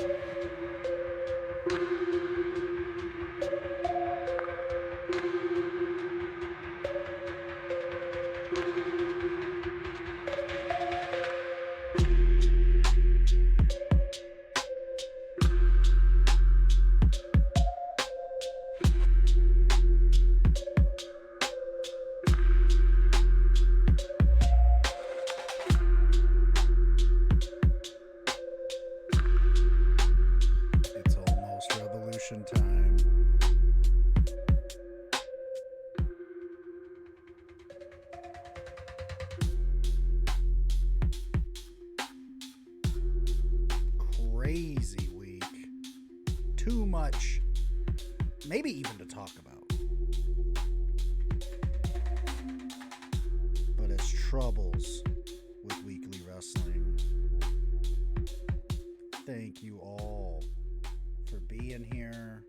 It's almost revolution time. Crazy week. Too much, maybe even to talk about. But it's troubles with weekly wrestling. Thank you all for being here.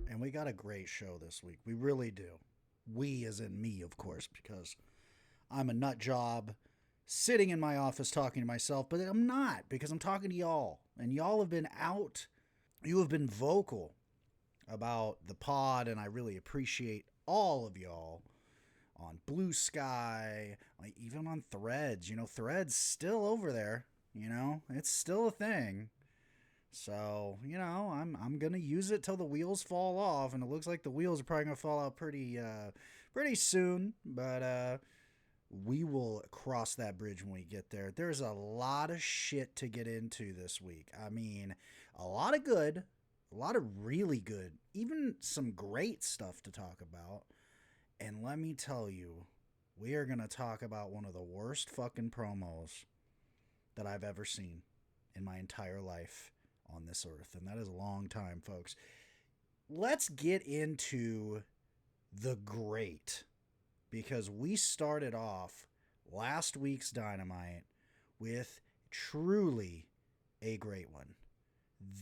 And we got a great show this week. We really do. We as in me, of course, because I'm a nut job sitting in my office talking to myself, but I'm not, because I'm talking to y'all. And y'all have been out. You have been vocal about the pod, and I really appreciate all of y'all on BlueSky, like even on Threads. You know, Threads still over there. You know, it's still a thing. So, you know, I'm gonna use it till the wheels fall off, and it looks like the wheels are probably gonna fall out pretty soon. But we will cross that bridge when we get there. There's a lot of shit to get into this week. I mean, a lot of good, a lot of really good, even some great stuff to talk about. And let me tell you, we are going to talk about one of the worst fucking promos that I've ever seen in my entire life on this earth. And that is a long time, folks. Let's get into the great, because we started off last week's Dynamite with truly a great one.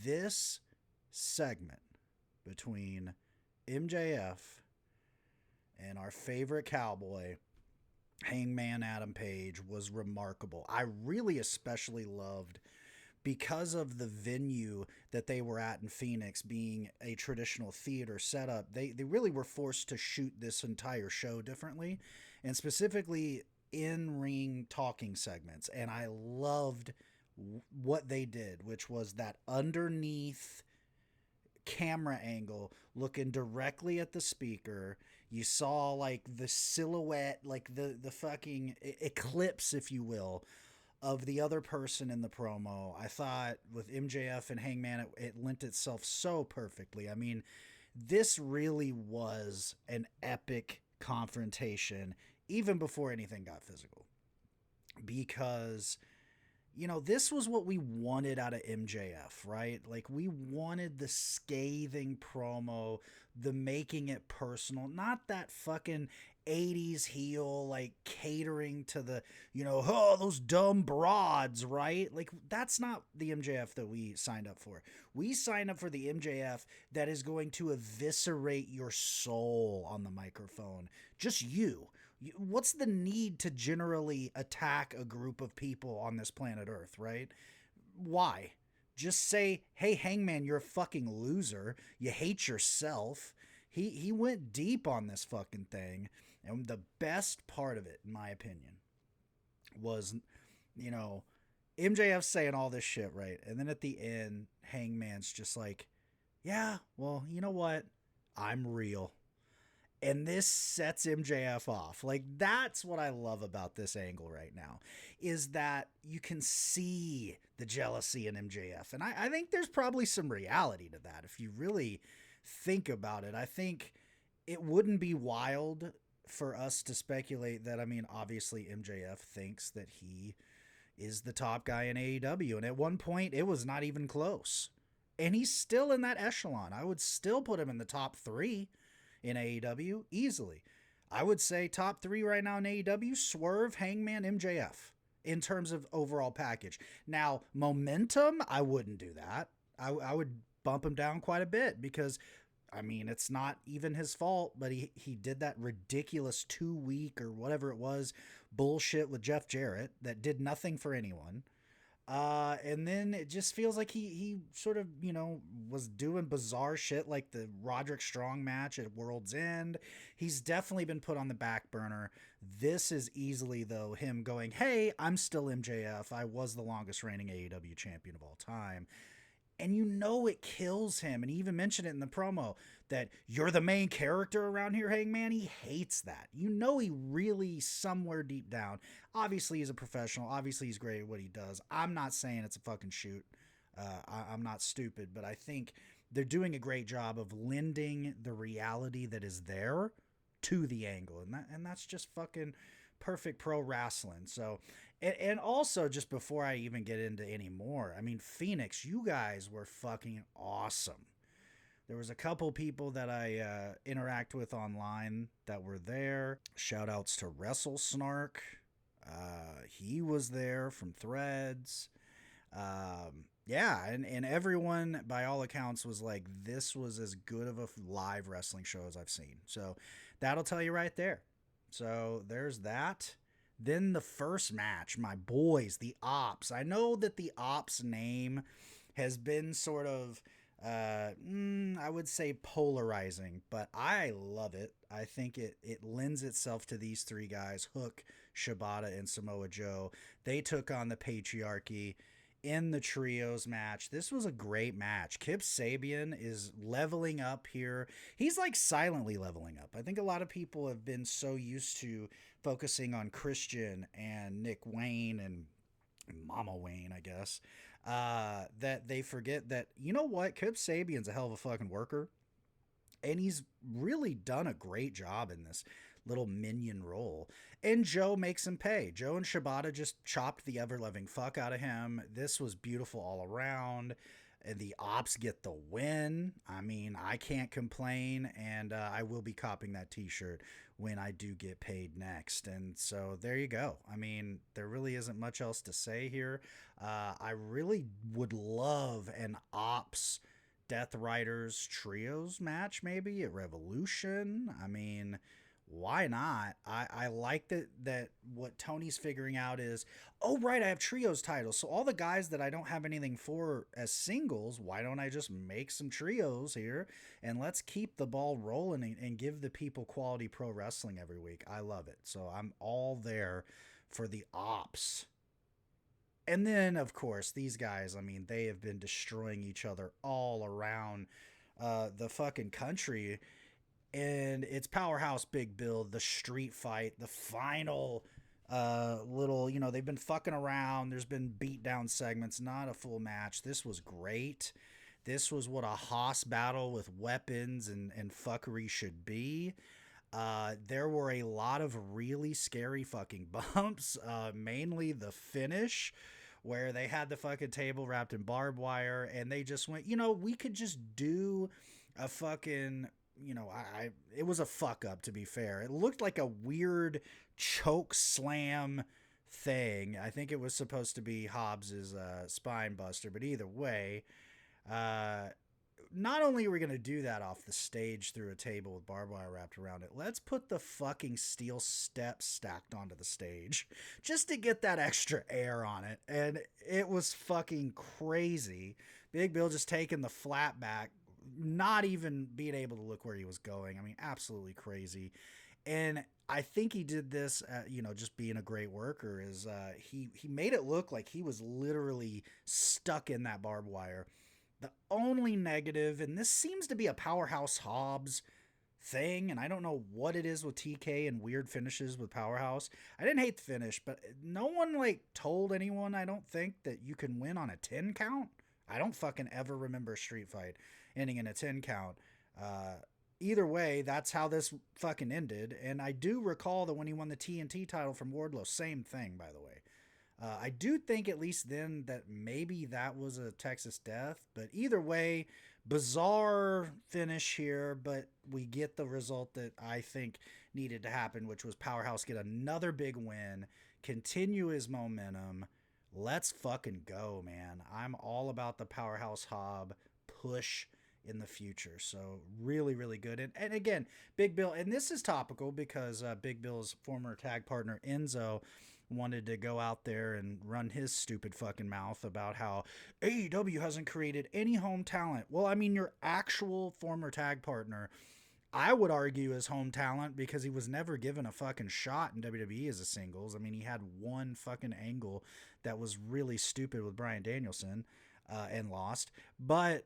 This segment between MJF and our favorite cowboy, Hangman Adam Page, was remarkable. I really especially loved, because of the venue that they were at in Phoenix being a traditional theater setup, they really were forced to shoot this entire show differently, and specifically in-ring talking segments. And I loved what they did, which was that underneath camera angle looking directly at the speaker. You saw like the silhouette, like the fucking eclipse, if you will, of the other person in the promo. I thought with MJF and Hangman, it lent itself so perfectly. I mean, this really was an epic confrontation even before anything got physical, because you know, this was what we wanted out of MJF, right? Like, we wanted the scathing promo, the making it personal, not that fucking 80s heel, like, catering to the, you know, oh, those dumb broads, right? Like, that's not the MJF that we signed up for. We signed up for the MJF that is going to eviscerate your soul on the microphone. Just you. What's the need to generally attack a group of people on this planet Earth, right? Why? Just say, hey, Hangman, you're a fucking loser. You hate yourself. He went deep on this fucking thing. And the best part of it, in my opinion, was, you know, MJF saying all this shit, right? And then at the end, Hangman's just like, yeah, well, you know what? I'm real. And this sets MJF off. Like, that's what I love about this angle right now, is that you can see the jealousy in MJF. And I think there's probably some reality to that. If you really think about it, I think it wouldn't be wild for us to speculate that, I mean, obviously MJF thinks that he is the top guy in AEW. And at one point, it was not even close. And he's still in that echelon. I would still put him in the top 3 in AEW easily. I would say top 3 right now in AEW: Swerve, Hangman, MJF, in terms of overall package. Now, momentum, I wouldn't do that. I would bump him down quite a bit, because, I mean, it's not even his fault, but he did that ridiculous 2-week or whatever it was bullshit with Jeff Jarrett that did nothing for anyone. And then it just feels like he sort of, was doing bizarre shit like the Roderick Strong match at World's End. He's definitely been put on the back burner. This is easily, though, him going, hey, I'm still MJF. I was the longest reigning AEW champion of all time. And it kills him. And he even mentioned it in the promo that you're the main character around here, Hangman. He hates that. He really, somewhere deep down, obviously he's a professional. Obviously he's great at what he does. I'm not saying it's a fucking shoot. I'm not stupid, but I think they're doing a great job of lending the reality that is there to the angle. And that's just fucking perfect pro wrestling. So, and also, just before I even get into any more, I mean, Phoenix, you guys were fucking awesome. There was a couple people that I interact with online that were there. Shout outs to Wrestle Snark. He was there from Threads. Yeah, and everyone, by all accounts, was like, this was as good of a live wrestling show as I've seen. So that'll tell you right there. So there's that. Then the first match, my boys, the Ops. I know that the Ops name has been sort of, I would say polarizing, but I love it. I think it lends itself to these three guys, Hook, Shibata, and Samoa Joe. They took on the Patriarchy in the trios match. This was a great match. Kip Sabian is leveling up here. He's like silently leveling up. I think a lot of people have been so used to focusing on Christian and Nick Wayne and Mama Wayne, I guess, that they forget that, Kip Sabian's a hell of a fucking worker. And he's really done a great job in this little minion role. And Joe makes him pay. Joe and Shibata just chopped the ever-loving fuck out of him. This was beautiful all around. And the Ops get the win. I mean, I can't complain. And I will be copping that t-shirt when I do get paid next. And so there you go. I mean, there really isn't much else to say here. I really would love an Ops Death Riders trios match maybe at Revolution. I mean, why not? I like that what Tony's figuring out is, oh, right, I have trios titles. So all the guys that I don't have anything for as singles, why don't I just make some trios here? And let's keep the ball rolling and give the people quality pro wrestling every week. I love it. So I'm all there for the Ops. And then, of course, these guys, I mean, they have been destroying each other all around the fucking country. And it's Powerhouse Big Bill, the street fight, the final little, they've been fucking around. There's been beatdown segments, not a full match. This was great. This was what a Haas battle with weapons and fuckery should be. There were a lot of really scary fucking bumps, mainly the finish where they had the fucking table wrapped in barbed wire and they just went, we could just do a fucking, it was a fuck up, to be fair. It looked like a weird choke slam thing. I think it was supposed to be Hobbs's spine buster, but either way, not only are we going to do that off the stage through a table with barbed wire wrapped around it, let's put the fucking steel steps stacked onto the stage just to get that extra air on it. And it was fucking crazy. Big Bill just taking the flat back, not even being able to look where he was going. I mean, absolutely crazy. And I think he did this, just being a great worker, is he made it look like he was literally stuck in that barbed wire. The only negative, and this seems to be a Powerhouse Hobbs thing, and I don't know what it is with TK and weird finishes with Powerhouse. I didn't hate the finish, but no one told anyone, I don't think, that you can win on a 10 count. I don't fucking ever remember a street fight ending in a 10 count. Either way, that's how this fucking ended. And I do recall that when he won the TNT title from Wardlow, same thing, by the way. I do think at least then that maybe that was a Texas death, but either way, bizarre finish here, but we get the result that I think needed to happen, which was Powerhouse get another big win, continue his momentum. Let's fucking go, man. I'm all about the Powerhouse Hobb push in the future. So really, really good. And again, Big Bill, and this is topical because Big Bill's former tag partner Enzo wanted to go out there and run his stupid fucking mouth about how AEW hasn't created any home talent. Well, I mean, your actual former tag partner, I would argue, is home talent because he was never given a fucking shot in WWE as a singles. I mean, he had one fucking angle that was really stupid with Bryan Danielson and lost. But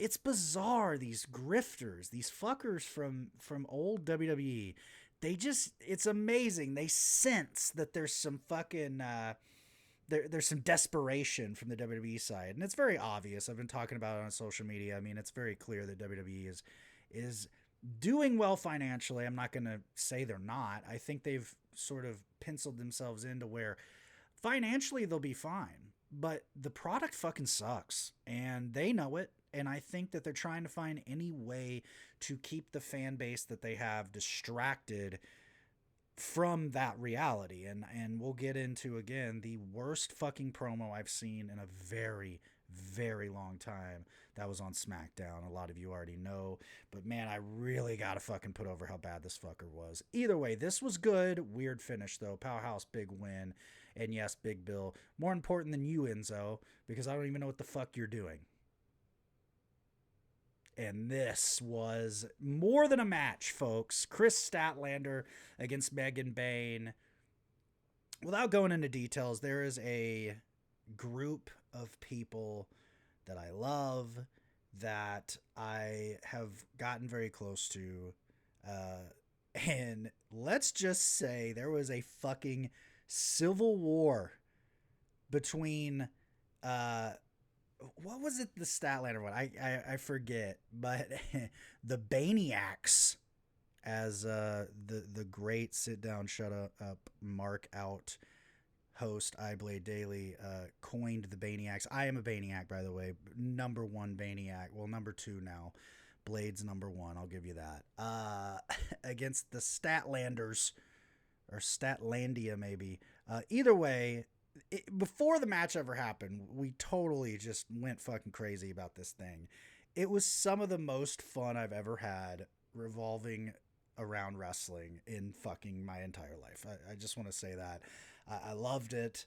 it's bizarre, these grifters, these fuckers from old WWE. It's amazing. They sense that there's some fucking there's some desperation from the WWE side, and it's very obvious. I've been talking about it on social media. I mean, it's very clear that WWE is doing well financially. I'm not going to say they're not. I think they've sort of penciled themselves into where financially they'll be fine, but the product fucking sucks, and they know it. And I think that they're trying to find any way to keep the fan base that they have distracted from that reality. And we'll get into, again, the worst fucking promo I've seen in a very, very long time. That was on SmackDown. A lot of you already know. But man, I really gotta fucking put over how bad this fucker was. Either way, this was good. Weird finish, though. Powerhouse, big win. And yes, Big Bill. More important than you, Enzo, because I don't even know what the fuck you're doing. And this was more than a match, folks. Chris Statlander against Megan Bayne. Without going into details, there is a group of people that I love, that I have gotten very close to. And let's just say there was a fucking civil war between what was it, the Statlander one? I forget, but the Baniacs, as the great sit down, shut up, mark out host iBlade Daily coined the Baniacs. I am a Baniac, by the way, number one Baniac. Well, number two now. Blade's number one. I'll give you that. Against the Statlanders, or Statlandia maybe. Either way. Before the match ever happened, we totally just went fucking crazy about this thing. It was some of the most fun I've ever had revolving around wrestling in fucking my entire life. I just want to say that. I loved it.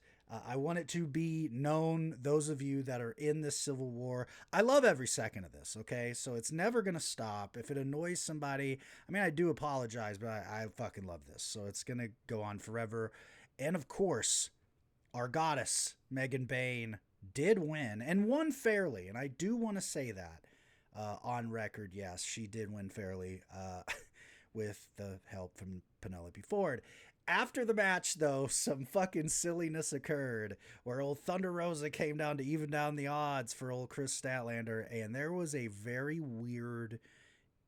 I want it to be known, those of you that are in this civil war, I love every second of this, okay? So it's never going to stop. If it annoys somebody, I mean, I do apologize, but I fucking love this. So it's going to go on forever. And of course, our goddess, Megan Bayne, did win, and won fairly. And I do want to say that on record. Yes, she did win fairly with the help from Penelope Ford. After the match, though, some fucking silliness occurred where old Thunder Rosa came down to even down the odds for old Chris Statlander. And there was a very weird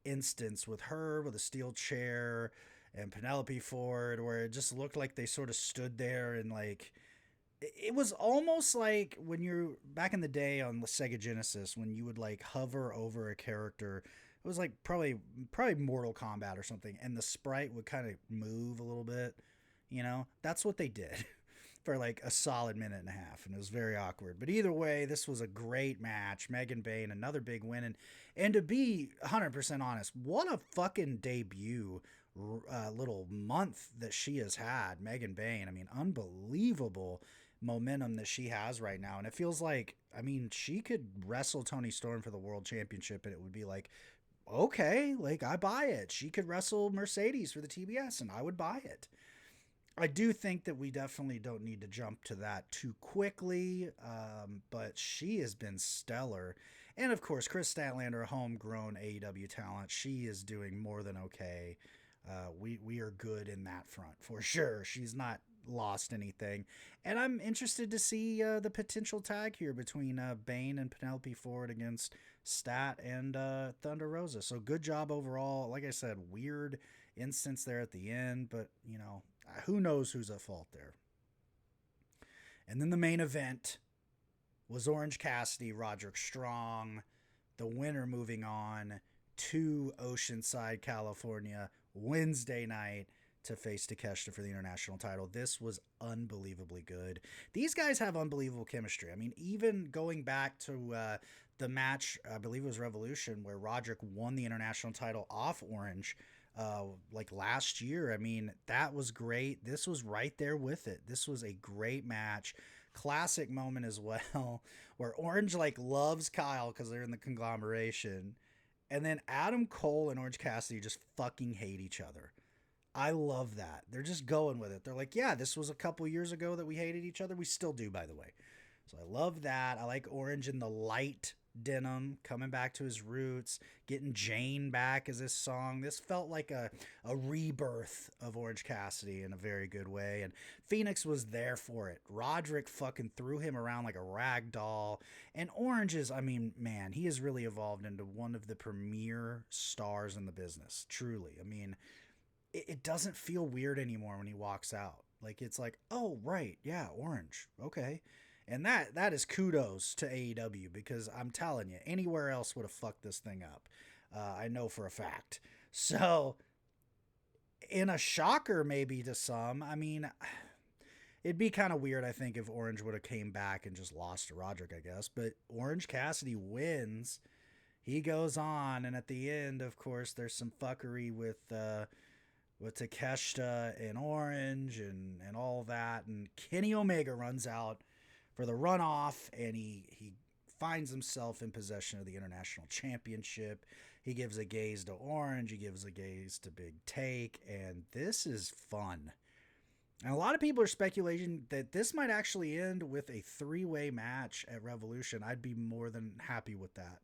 instance with her with a steel chair and Penelope Ford where it just looked like they sort of stood there and like... It was almost like when you're back in the day on the Sega Genesis, when you would like hover over a character. It was like probably Mortal Kombat or something, and the sprite would kind of move a little bit. You know, that's what they did for like a solid minute and a half, and it was very awkward. But either way, this was a great match. Megan Bayne, another big win, and to be 100% honest, what a fucking debut little month that she has had, Megan Bayne. I mean, unbelievable momentum that she has right now, and it feels like, I mean, she could wrestle Toni Storm for the world championship and it would be like, okay, like I buy it. She could wrestle Mercedes for the TBS and I would buy it. I do think that we definitely don't need to jump to that too quickly, but she has been stellar. And of course, Chris Statlander, homegrown AEW talent, she is doing more than okay. We are good in that front for sure. She's not lost anything, and I'm interested to see the potential tag here between Bayne and Penelope Ford against Stat and Thunder Rosa. So good job overall. Like I said, weird instance there at the end, but you know, who knows who's at fault there. And then the main event was Orange Cassidy, Roderick Strong, the winner, moving on to Oceanside, California, Wednesday night to face Takeshita for the international title. This was unbelievably good. These guys have unbelievable chemistry. I mean, even going back to the match, I believe it was Revolution, where Roderick won the international title off Orange, like last year. I mean, that was great. This was right there with it. This was a great match. Classic moment as well, where Orange like loves Kyle because they're in the conglomeration, and then Adam Cole and Orange Cassidy just fucking hate each other. I love that. They're just going with it. They're like, yeah, this was a couple years ago that we hated each other. We still do, by the way. So I love that. I like Orange in the light denim, coming back to his roots, getting Jane back as this song. This felt like a rebirth of Orange Cassidy in a very good way. And Phoenix was there for it. Roderick fucking threw him around like a rag doll. And Orange is, I mean, man, he has really evolved into one of the premier stars in the business. Truly. I mean, it doesn't feel weird anymore when he walks out. Like, it's like, oh, right, yeah, Orange, okay. And that is kudos to AEW, because I'm telling you, anywhere else would have fucked this thing up. I know for a fact. So, in a shocker maybe to some, I mean, it'd be kind of weird, I think, if Orange would have came back and just lost to Roderick, I guess. But Orange Cassidy wins. He goes on, and at the end, of course, there's some fuckery with Takeshita and Orange and all that. And Kenny Omega runs out for the runoff, and he finds himself in possession of the International Championship. He gives a gaze to Orange. He gives a gaze to Big Take, and this is fun. And a lot of people are speculating that this might actually end with a three-way match at Revolution. I'd be more than happy with that.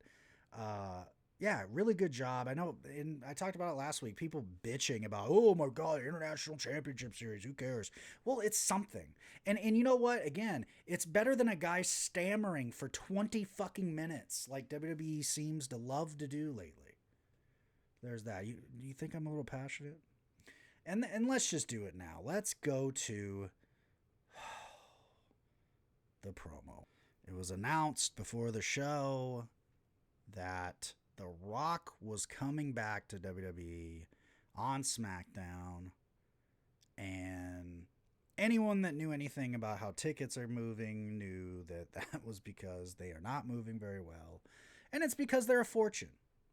Yeah, really good job. I know, and I talked about it last week, people bitching about, oh my God, International Championship Series, who cares? Well, it's something. And you know what? Again, it's better than a guy stammering for 20 fucking minutes like WWE seems to love to do lately. There's that. You think I'm a little passionate? And let's just do it now. Let's go to the promo. It was announced before the show that The Rock was coming back to WWE on SmackDown, and anyone that knew anything about how tickets are moving knew that that was because they are not moving very well, and it's because they're a fortune.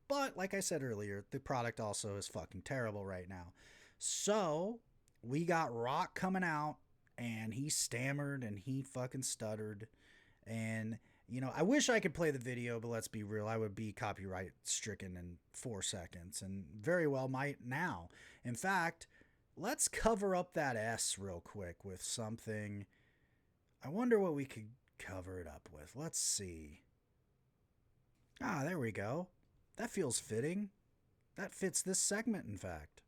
But like I said earlier, the product also is fucking terrible right now. So we got Rock coming out, and he stammered and he fucking stuttered, and you know, I wish I could play the video, but let's be real, I would be copyright stricken in 4 seconds, and very well might now. In fact, let's cover up that S real quick with something. I wonder what we could cover it up with. Let's see. Ah, there we go. That feels fitting. That fits this segment, in fact.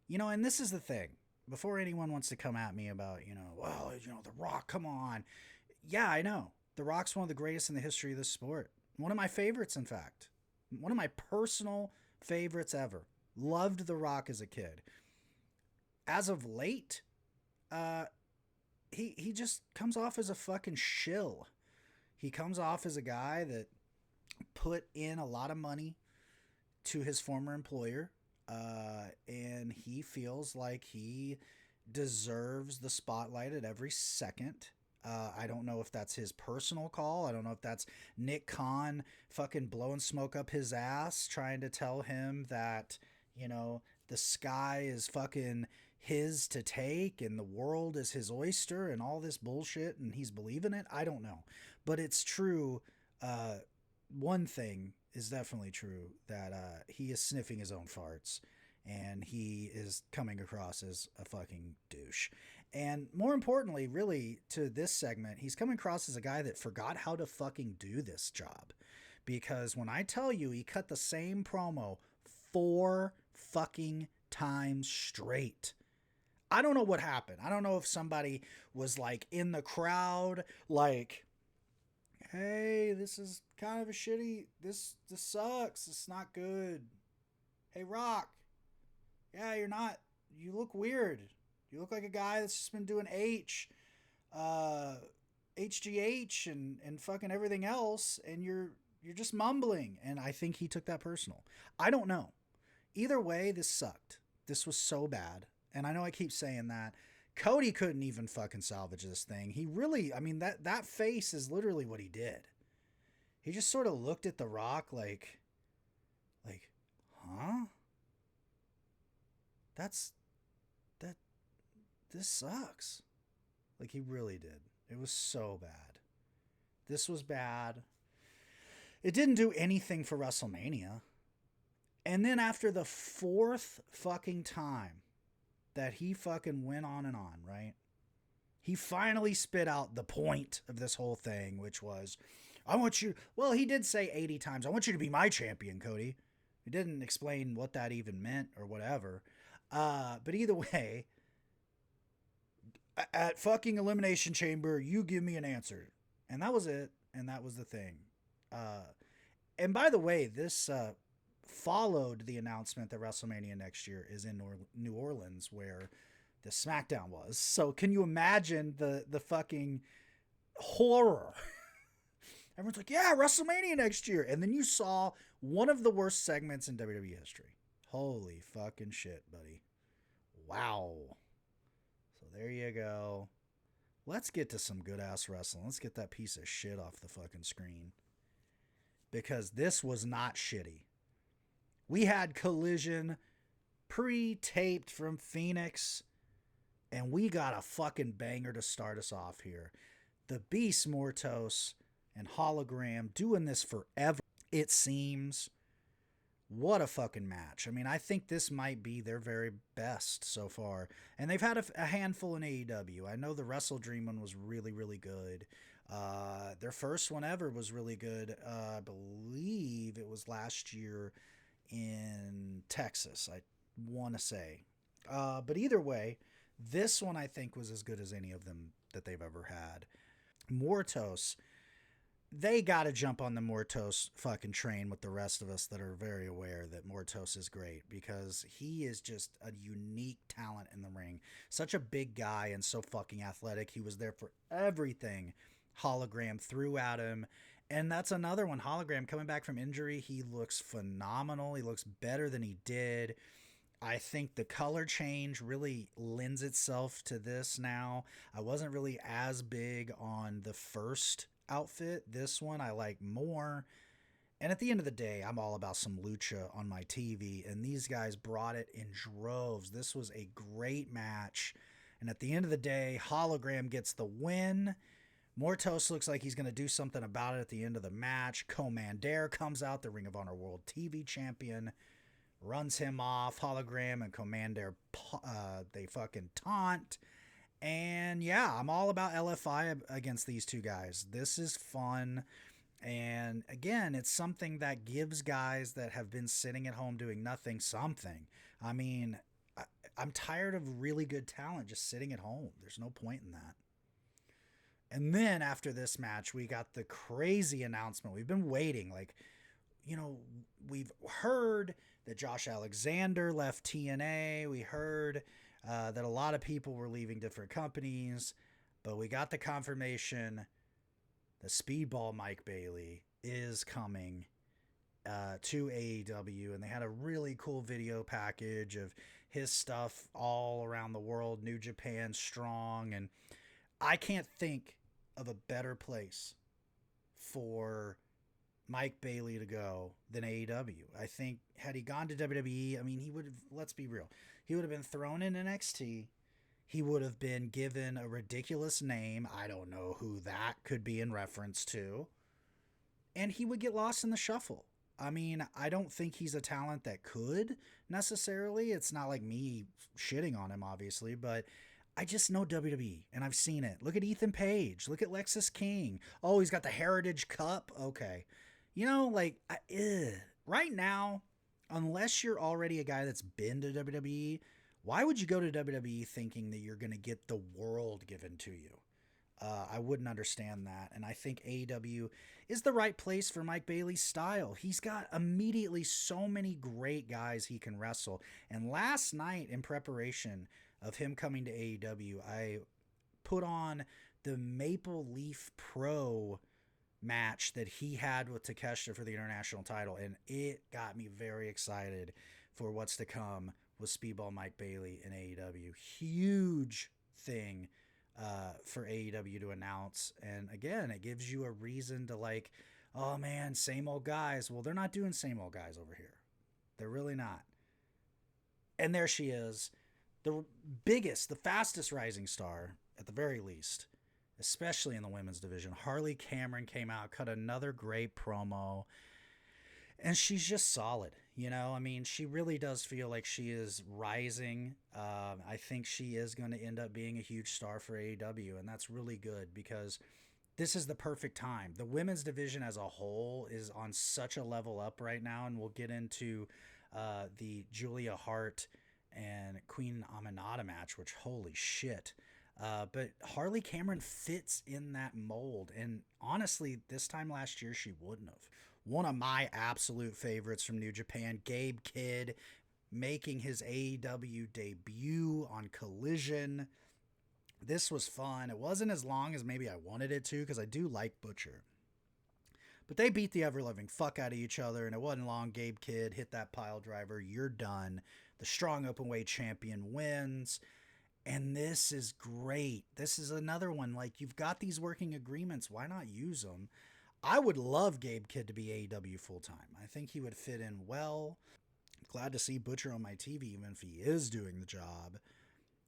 You know, and this is the thing. Before anyone wants to come at me about, well, The Rock, come on. Yeah, I know. The Rock's one of the greatest in the history of this sport. One of my favorites, in fact. One of my personal favorites ever. Loved The Rock as a kid. As of late, he just comes off as a fucking shill. He comes off as a guy that put in a lot of money to his former employer, and he feels like he deserves the spotlight at every second. I don't know if that's his personal call. I don't know if that's Nick Khan fucking blowing smoke up his ass, trying to tell him that, the sky is fucking his to take and the world is his oyster and all this bullshit, and he's believing it. I don't know. But it's true. One thing is definitely true, that he is sniffing his own farts, and he is coming across as a fucking douche. And more importantly, really, to this segment, he's coming across as a guy that forgot how to fucking do this job. Because when I tell you he cut the same promo 4 fucking times straight, I don't know what happened. I don't know if somebody was like in the crowd, like, hey, this is kind of a shitty, this sucks, it's not good. Hey, Rock, yeah, you look weird. You look like a guy that's just been doing HGH and fucking everything else, and you're just mumbling. And I think he took that personal. I don't know. Either way, this sucked. This was so bad. And I know I keep saying that. Cody couldn't even fucking salvage this thing. He really, I mean, that face is literally what he did. he just sort of looked at The Rock like, huh? That's that. This sucks. Like, he really did. It was so bad. This was bad. It didn't do anything for WrestleMania. And then after the fourth fucking time that he fucking went on and on, right? He finally spit out the point of this whole thing, which was, I want you, well, he did say 80 times, I want you to be my champion, Cody. He didn't explain what that even meant or whatever. But either way, at fucking Elimination Chamber, you give me an answer. And that was it. And that was the thing. And by the way, this followed the announcement that WrestleMania next year is in New Orleans, where the SmackDown was. So can you imagine the fucking horror? Everyone's like, yeah, WrestleMania next year. And then you saw one of the worst segments in WWE history. Holy fucking shit, buddy. Wow. So there you go. Let's get to some good ass wrestling. Let's get that piece of shit off the fucking screen. Because this was not shitty. We had Collision pre-taped from Phoenix. And we got a fucking banger to start us off here. The Beast Mortos and Hologram doing this forever, it seems. What a fucking match. I mean, I think this might be their very best so far. And they've had a handful in AEW. I know the Wrestle Dream one was really, really good. Their first one ever was really good. I believe it was last year in Texas, I want to say. But either way, this one I think was as good as any of them that they've ever had. Mortos, they got to jump on the Mortos fucking train with the rest of us that are very aware that Mortos is great, because he is just a unique talent in the ring. Such a big guy and so fucking athletic. He was there for everything Hologram threw at him. And that's another one. Hologram coming back from injury. He looks phenomenal. He looks better than he did. I think the color change really lends itself to this now. I wasn't really as big on the first outfit. This one I like more. And at the end of the day, I'm all about some lucha on my TV, and these guys brought it in droves. This was a great match. And at the end of the day, Hologram gets the win. Mortos looks like he's going to do something about it at the end of the match. Commander comes out, the Ring of Honor World TV Champion, runs him off. Hologram and Commander, they fucking taunt. And yeah, I'm all about LFI against these two guys. This is fun. And again, it's something that gives guys that have been sitting at home doing nothing something. I mean, I'm tired of really good talent just sitting at home. There's no point in that. And then after this match, we got the crazy announcement. We've been waiting. Like, you know, we've heard that Josh Alexander left TNA. We heard that a lot of people were leaving different companies. But we got the confirmation the Speedball Mike Bailey is coming to AEW. And they had a really cool video package of his stuff all around the world. New Japan Strong. And I can't think of a better place for Mike Bailey to go than AEW. I think had he gone to WWE, I mean, he would have, let's be real, he would have been thrown in NXT. He would have been given a ridiculous name. I don't know who that could be in reference to. And he would get lost in the shuffle. I mean, I don't think he's a talent that could necessarily. It's not like me shitting on him, obviously, but I just know WWE, and I've seen it. Look at Ethan Page. Look at Lexus King. Oh, he's got the Heritage Cup. Okay. You know, like, right now, unless you're already a guy that's been to WWE, why would you go to WWE thinking that you're going to get the world given to you? I wouldn't understand that. And I think AEW is the right place for Mike Bailey's style. He's got immediately so many great guys he can wrestle. And last night, in preparation of him coming to AEW, I put on the Maple Leaf Pro match that he had with Takeshita for the international title, and it got me very excited for what's to come with Speedball Mike Bailey in AEW. Huge thing for AEW to announce, and again, it gives you a reason to like oh man, same old guys. Well, they're not doing same old guys over here. They're really not. And there she is, the biggest, the fastest rising star, at the very least, especially in the women's division. Harley Cameron came out, cut another great promo, and she's just solid. You know, I mean, she really does feel like she is rising. I think she is going to end up being a huge star for AEW, and that's really good because this is the perfect time. The women's division as a whole is on such a level up right now, and we'll get into the Julia Hart and Queen Aminata match, which holy shit. But Harley Cameron fits in that mold, and honestly, this time last year she wouldn't have. One of my absolute favorites from New Japan, Gabe Kidd, making his AEW debut on Collision. This was fun. It wasn't as long as maybe I wanted it to because I do like Butcher. But they beat the ever loving fuck out of each other, and it wasn't long. Gabe Kidd hit that pile driver. You're done. The strong openweight champion wins. And this is great. This is another one. Like, you've got these working agreements. Why not use them? I would love Gabe Kidd to be AEW full time. I think he would fit in well. Glad to see Butcher on my TV, even if he is doing the job.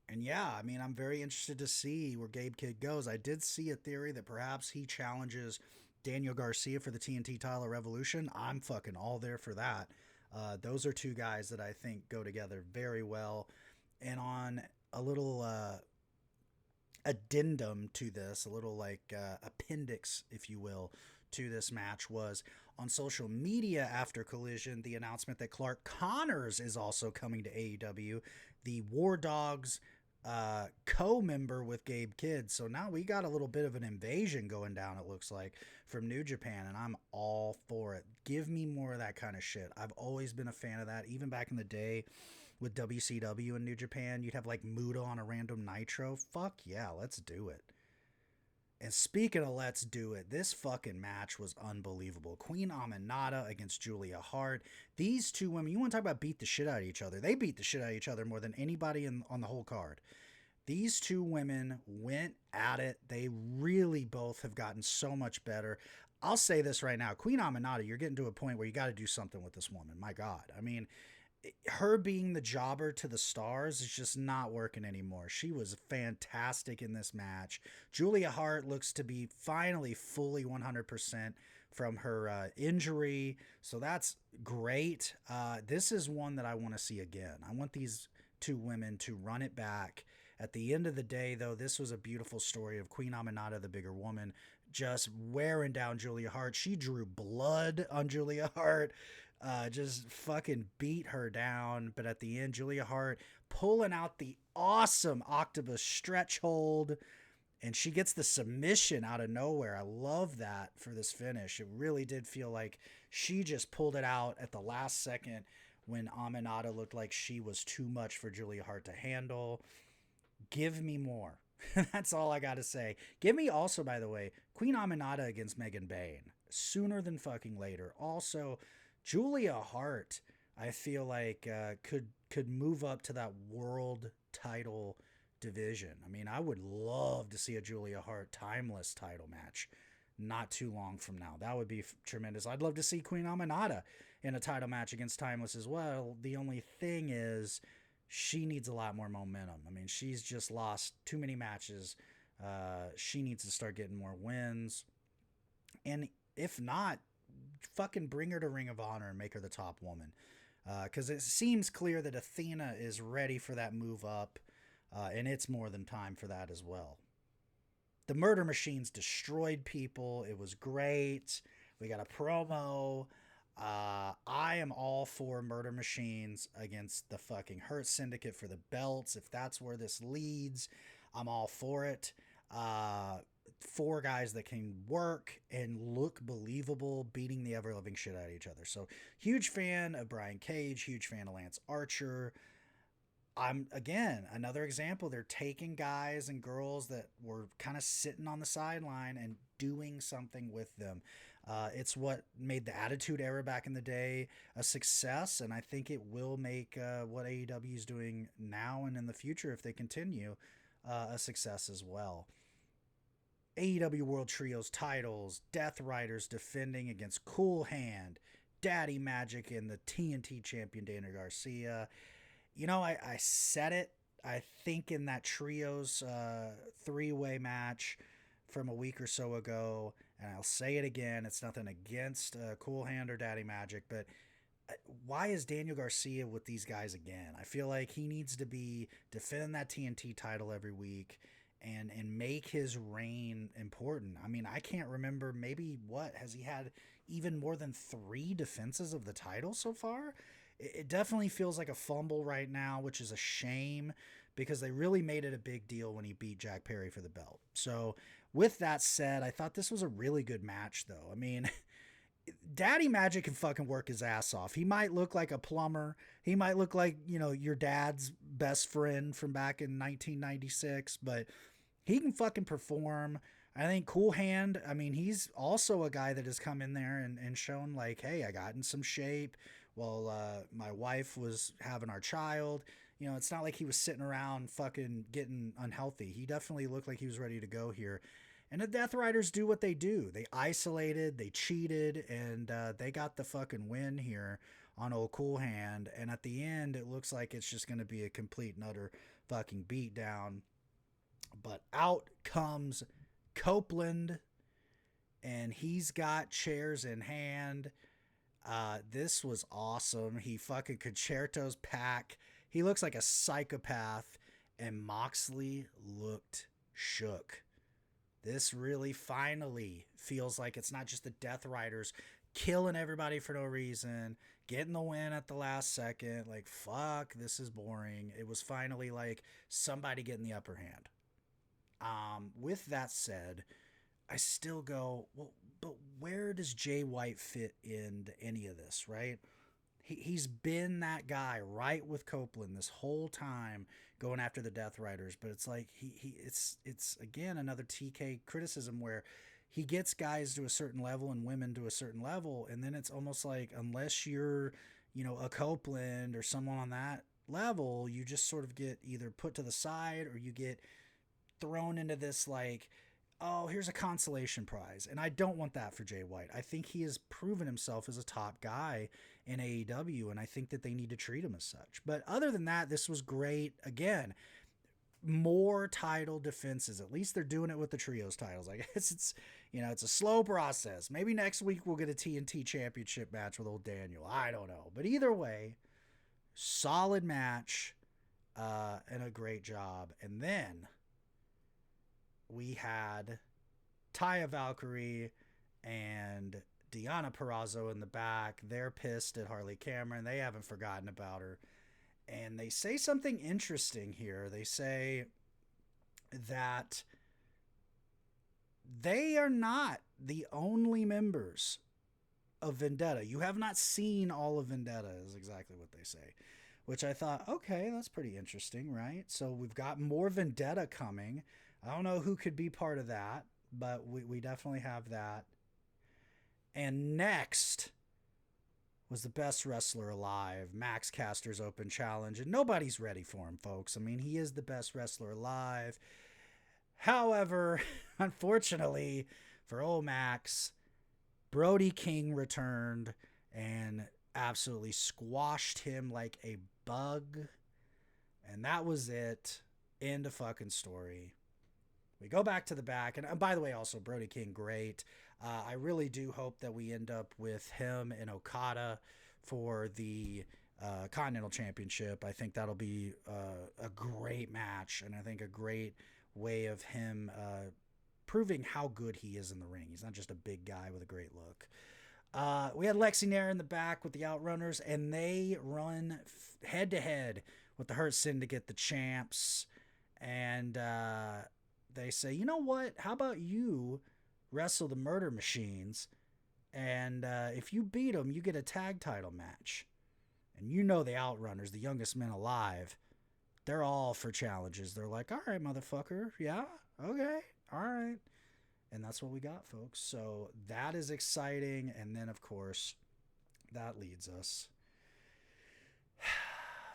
And yeah, I mean, I'm very interested to see where Gabe Kidd goes. I did see a theory that perhaps he challenges Daniel Garcia for the TNT title Revolution. I'm fucking all there for that. Those are two guys that I think go together very well. And on a little addendum to this, a little like appendix, if you will, to this match was on social media after Collision, the announcement that Clark Connors is also coming to AEW, the War Dogs co-member with Gabe Kidd. So now we got a little bit of an invasion going down, it looks like, from New Japan, and I'm all for it. Give me more of that kind of shit. I've always been a fan of that. Even back in the day with WCW in New Japan, you'd have like Muda on a random Nitro. Fuck yeah, let's do it. And speaking of let's do it, this fucking match was unbelievable. Queen Aminata against Julia Hart. These two women, you want to talk about beat the shit out of each other. They beat the shit out of each other more than anybody on the whole card. These two women went at it. They really both have gotten so much better. I'll say this right now. Queen Aminata, you're getting to a point where you got to do something with this woman. My God. I mean, her being the jobber to the stars is just not working anymore. She was fantastic in this match. Julia Hart looks to be finally fully 100% from her injury, so that's great. This is one that I want to see again. I want these two women to run it back. At the end of the day, though, this was a beautiful story of Queen Aminata, the bigger woman, just wearing down Julia Hart. She drew blood on Julia Hart. Just fucking beat her down. But at the end, Julia Hart pulling out the awesome octopus stretch hold, and she gets the submission out of nowhere. I love that for this finish. It really did feel like she just pulled it out at the last second when Aminata looked like she was too much for Julia Hart to handle. Give me more. That's all I got to say. Give me also, by the way, Queen Aminata against Megan Bayne. Sooner than fucking later. Also, Julia Hart, I feel like could move up to that world title division. I mean, I would love to see a Julia Hart timeless title match not too long from now. That would be tremendous. I'd love to see Queen Aminata in a title match against Timeless as well. The only thing is she needs a lot more momentum. I mean, she's just lost too many matches. She needs to start getting more wins. And if not, fucking bring her to Ring of Honor and make her the top woman. Because it seems clear that Athena is ready for that move up. And it's more than time for that as well. The Murder Machines destroyed people. It was great. We got a promo. I am all for Murder Machines against the fucking Hurt Syndicate for the belts. If that's where this leads, I'm all for it. Four guys that can work and look believable, beating the ever-loving shit out of each other. So, huge fan of Brian Cage, huge fan of Lance Archer. I'm, again, another example. They're taking guys and girls that were kind of sitting on the sideline and doing something with them. It's what made the Attitude Era back in the day a success, and I think it will make what AEW is doing now and in the future, if they continue, a success as well. AEW World Trios titles, Death Riders defending against Cool Hand, Daddy Magic, and the TNT champion Daniel Garcia. You know, I said it, I think, in that Trios three-way match from a week or so ago, and I'll say it again. It's nothing against Cool Hand or Daddy Magic, but why is Daniel Garcia with these guys again? I feel like he needs to be defending that TNT title every week and make his reign important. I mean, I can't remember, maybe what has he had, even more than 3 defenses of the title so far? It definitely feels like a fumble right now, which is a shame because they really made it a big deal when he beat Jack Perry for the belt. So with that said, I thought this was a really good match though. I mean, Daddy Magic can fucking work his ass off. He might look like a plumber. He might look like, you know, your dad's best friend from back in 1996, but he can fucking perform. I think Cool Hand, I mean, he's also a guy that has come in there and shown like, hey, I got in some shape while my wife was having our child. You know, it's not like he was sitting around fucking getting unhealthy. He definitely looked like he was ready to go here. And the Death Riders do what they do. They isolated, they cheated, and they got the fucking win here on old Cool Hand. And at the end, it looks like it's just going to be a complete and utter fucking beatdown. But out comes Copeland, and he's got chairs in hand. This was awesome. He fucking concertos Pac. He looks like a psychopath, and Moxley looked shook. This really finally feels like it's not just the Death Riders killing everybody for no reason, getting the win at the last second. Like, fuck, this is boring. It was finally like somebody getting the upper hand. With that said, I still go, well, but where does Jay White fit into any of this, right? He's been that guy right with Copeland this whole time going after the Death Riders, but it's like it's again another TK criticism where he gets guys to a certain level and women to a certain level, and then it's almost like unless you're, you know, a Copeland or someone on that level, you just sort of get either put to the side or you get thrown into this like, oh, here's a consolation prize. And I don't want that for Jay White. I think he has proven himself as a top guy in AEW, and I think that they need to treat him as such. But other than that, this was great. Again, more title defenses. At least they're doing it with the trios titles. I guess it's, you know, it's a slow process. Maybe next week we'll get a TNT championship match with old Daniel. I don't know. But either way, solid match and a great job. And then we had Taya Valkyrie and Deonna Purrazzo in the back. They're pissed at Harley Cameron. They haven't forgotten about her. And they say something interesting here. They say that they are not the only members of Vendetta. You have not seen all of Vendetta, is exactly what they say. Which I thought, okay, that's pretty interesting, right? So we've got more Vendetta coming. I don't know who could be part of that, but we definitely have that. And next was the best wrestler alive, Max Caster's Open Challenge, and nobody's ready for him, folks. I mean, he is the best wrestler alive. However, unfortunately for old Max, Brody King returned and absolutely squashed him like a bug. And that was it. End of fucking story. We go back to the back, and by the way, also Brody King, great. I really do hope that we end up with him and Okada for the Continental Championship. I think that'll be a great match, and I think a great way of him proving how good he is in the ring. He's not just a big guy with a great look. We had Lexi Nair in the back with the Outrunners, and they run head-to-head with the Hurt Syndicate, the champs, and they say, you know what? How about you wrestle the Murder Machines, and if you beat them, you get a tag title match. And you know the Outrunners, the youngest men alive, they're all for challenges. They're like, all right, motherfucker. Yeah? Okay. All right. And that's what we got, folks. So that is exciting. And then, of course, that leads us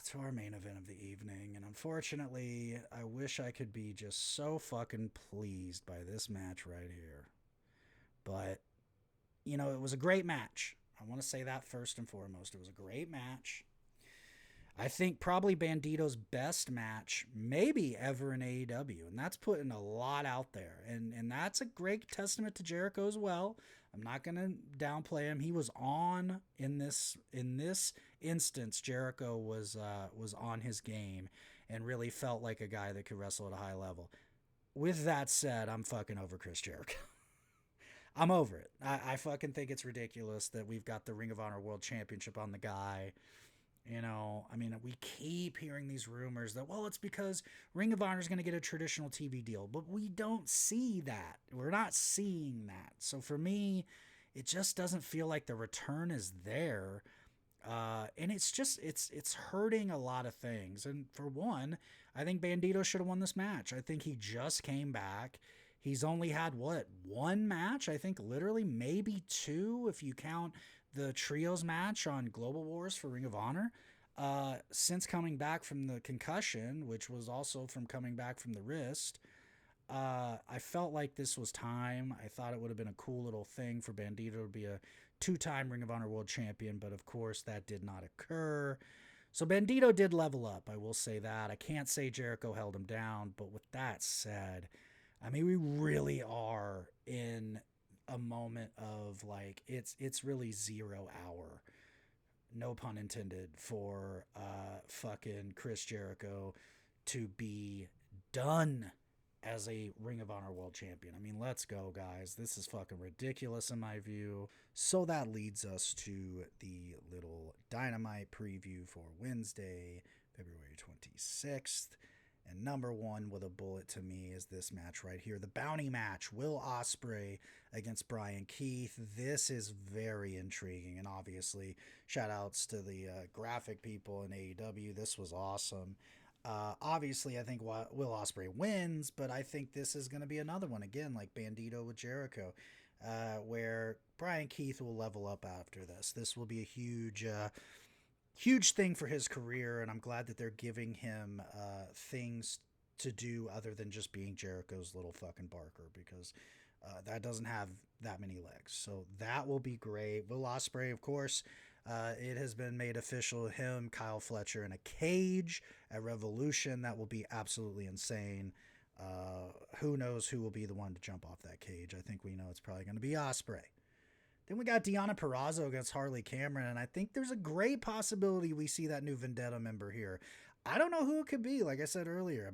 to our main event of the evening. And unfortunately, I wish I could be just so fucking pleased by this match right here. But, it was a great match. I want to say that first and foremost. It was a great match. I think probably Bandito's best match, maybe ever in AEW, and that's putting a lot out there, and that's a great testament to Jericho as well. I'm not gonna downplay him. He was on in this instance. Jericho was on his game and really felt like a guy that could wrestle at a high level. With that said, I'm fucking over Chris Jericho. I'm over it. I fucking think it's ridiculous that we've got the Ring of Honor World Championship on the guy. We keep hearing these rumors that, well, it's because Ring of Honor is going to get a traditional TV deal, but we don't see that. We're not seeing that. So for me, it just doesn't feel like the return is there. And it's just, it's hurting a lot of things. And for one, I think Bandito should have won this match. I think he just came back. He's only had one match? I think literally maybe two, if you count the trios match on Global Wars for Ring of Honor, since coming back from the concussion, which was also from coming back from the wrist. I felt like this was time. I thought it would have been a cool little thing for Bandito to be a 2-time Ring of Honor World Champion, but of course that did not occur. So Bandito did level up, I will say that. I can't say Jericho held him down, but with that said, we really are in a moment of like it's really 0 hour, no pun intended, for fucking Chris Jericho to be done as a Ring of Honor World Champion. Let's go, guys. This is fucking ridiculous in my view. So that leads us to the little Dynamite preview for Wednesday, February 26th. And number one with a bullet to me is this match right here. The bounty match, Will Ospreay against Brian Keith. This is very intriguing. And obviously, shout outs to the graphic people in AEW. This was awesome. Obviously, I think Will Ospreay wins, but I think this is going to be another one, again, like Bandito with Jericho, where Brian Keith will level up after this. This will be a huge thing for his career, and I'm glad that they're giving him things to do other than just being Jericho's little fucking Barker, because that doesn't have that many legs. So that will be great. Will Ospreay, of course, it has been made official, him, Kyle Fletcher in a cage at Revolution. That will be absolutely insane. Who knows who will be the one to jump off that cage? I think we know it's probably going to be Ospreay. Then we got Deonna Purrazzo against Harley Cameron, and I think there's a great possibility we see that new Vendetta member here. I don't know who it could be, like I said earlier.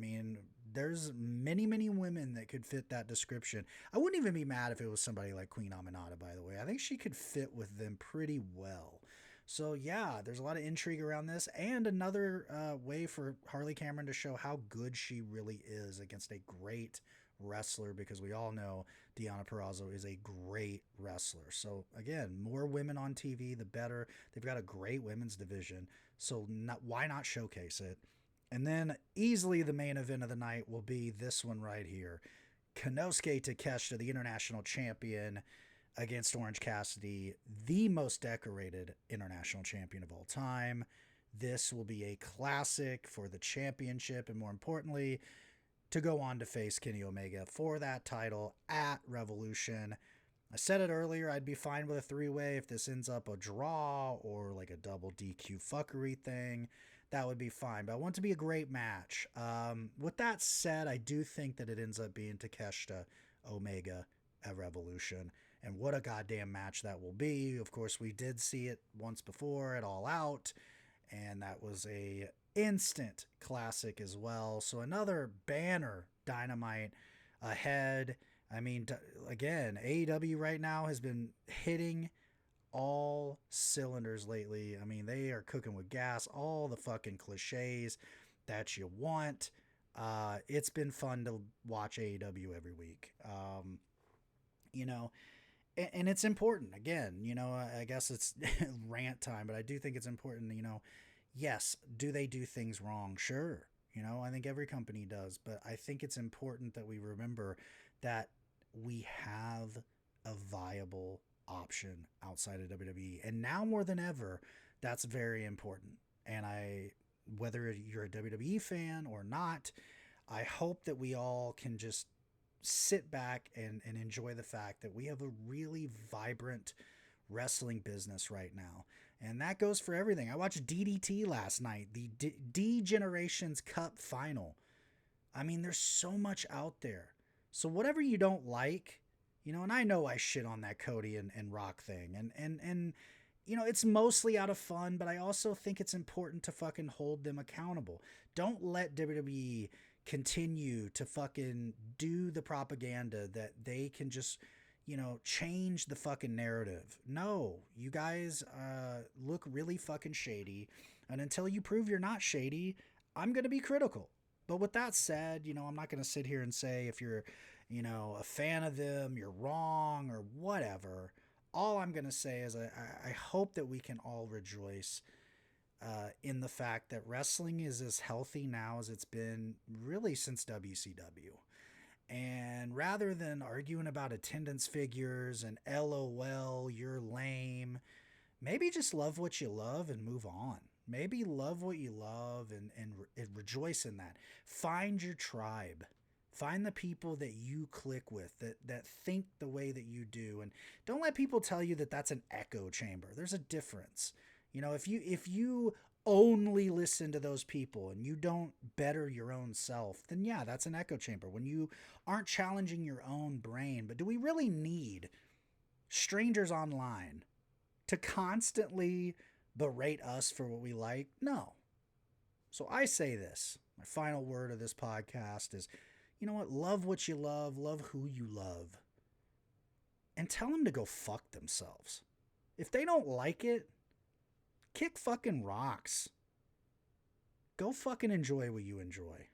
There's many, many women that could fit that description. I wouldn't even be mad if it was somebody like Queen Aminata, by the way. I think she could fit with them pretty well. So, yeah, there's a lot of intrigue around this, and another way for Harley Cameron to show how good she really is against a great wrestler, because we all know Deonna Purrazzo is a great wrestler. So again, more women on TV, the better. They've got a great women's division, so why not showcase it? And then easily the main event of the night will be this one right here. Konosuke Takeshita, the international champion, against Orange Cassidy, the most decorated international champion of all time. This will be a classic for the championship, and more importantly, to go on to face Kenny Omega for that title at Revolution. I said it earlier, I'd be fine with a 3-way if this ends up a draw or like a double DQ fuckery thing. That would be fine, but I want it to be a great match. With that said, I do think that it ends up being Takeshita Omega at Revolution, and what a goddamn match that will be. Of course, we did see it once before at All Out, and that was a instant classic as well. So another banner Dynamite ahead. Again, AEW right now has been hitting all cylinders lately. They are cooking with gas, all the fucking cliches that you want. It's been fun to watch AEW every week. And it's important. Again, I guess it's rant time, but I do think it's important, yes, do they do things wrong? Sure. I think every company does, but I think it's important that we remember that we have a viable option outside of WWE. And now more than ever, that's very important. And I whether you're a WWE fan or not, I hope that we all can just sit back and enjoy the fact that we have a really vibrant wrestling business right now. And that goes for everything. I watched DDT last night, the D Generations Cup final. I mean, there's so much out there. So whatever you don't like, and I know I shit on that Cody and Rock thing. And it's mostly out of fun, but I also think it's important to fucking hold them accountable. Don't let WWE continue to fucking do the propaganda that they can just, change the fucking narrative. No, you guys look really fucking shady. And until you prove you're not shady, I'm going to be critical. But with that said, I'm not going to sit here and say if you're, a fan of them, you're wrong or whatever. All I'm going to say is I hope that we can all rejoice in the fact that wrestling is as healthy now as it's been really since WCW. And rather than arguing about attendance figures and LOL, you're lame, maybe just love what you love and move on. Maybe love what you love and rejoice in that. Find your tribe. Find the people that you click with, that think the way that you do. And don't let people tell you that that's an echo chamber. There's a difference. If you only listen to those people and you don't better your own self, then yeah, that's an echo chamber. When you aren't challenging your own brain. But do we really need strangers online to constantly berate us for what we like? No. So I say this. My final word of this podcast is, you know what? Love what you love who you love, and tell them to go fuck themselves. If they don't like it, kick fucking rocks. Go fucking enjoy what you enjoy.